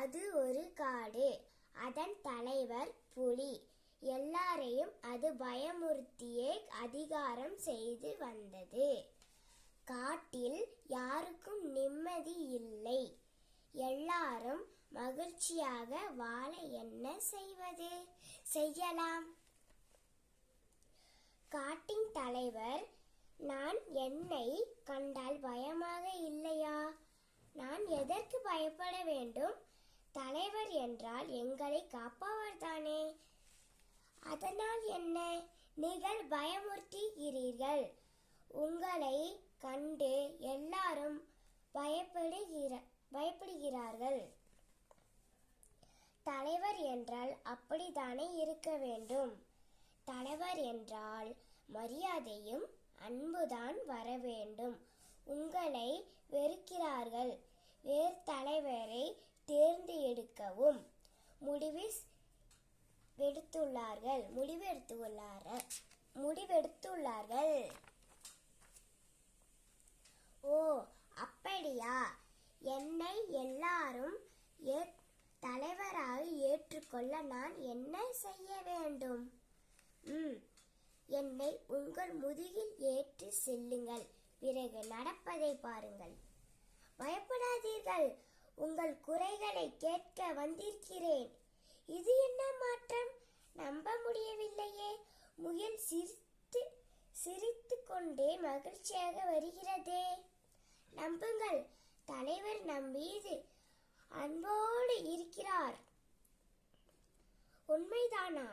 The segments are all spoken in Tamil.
அது ஒரு காடு. அதன் தலைவர் புலி. எல்லாரையும் அது பயமுறுத்தியே அதிகாரம் செய்து வந்தது. காட்டில் யாருக்கும் நிம்மதி இல்லை. எல்லாரும் மகிழ்ச்சியாக வாழ என்ன செய்யலாம்? காட்டின் தலைவர், நான் என்னை கண்டால் பயமாக இல்லையா? நான் எதற்கு பயப்பட வேண்டும்? தலைவர் என்றால் எங்களை காப்பவர்தானே. அதனால் என்ன? நீங்கள் பயமுறுத்துகிறீர்கள். உங்களை கண்டு எல்லாரும் பயப்படுகிறார்கள். தலைவர் என்றால் அப்படித்தானே இருக்க வேண்டும். தலைவர் என்றால் மரியாதையும் அன்புதான் வர வேண்டும். உங்களை வெறுக்கிறார்கள். வேறு தலைவரை தேர்ந்தெடுக்கவும் முடிவெடுத்துள்ளார்கள். ஓ, அப்படியா? என்னை எல்லாரும் தலைவராக ஏற்றுக்கொள்ள நான் என்ன செய்ய வேண்டும்? என்னை உங்கள் முதுகில் ஏற்றி செல்லுங்கள். பிறகு நடப்பதை பாருங்கள். பயப்படாதீர்கள். உங்கள் குறைகளை கேட்க வந்திருக்கிறேன். இது என்ன மாற்றம்? நம்ப முடியவில்லையே. முயல் சிரித்து கொண்டே மகிழ்ச்சியாக வருகிறதே. நம்புங்கள், தலைவர் நம் மீது அன்போடு இருக்கிறார். உண்மைதானா?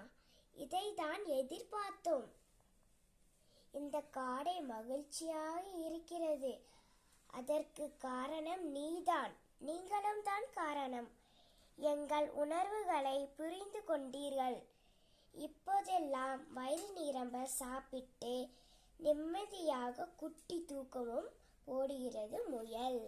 இதைத்தான் எதிர்பார்த்தோம். இந்த காடை மகிழ்ச்சியாக இருக்கிறது. அதற்கு காரணம் நீங்களும் தான் காரணம். எங்கள் உணர்வுகளை புரிந்து கொண்டீர்கள். இப்போதெல்லாம் வயிறு நிரம்ப சாப்பிட்டு நிம்மதியாக குட்டி தூக்கமும் போடுகிறது முயல்.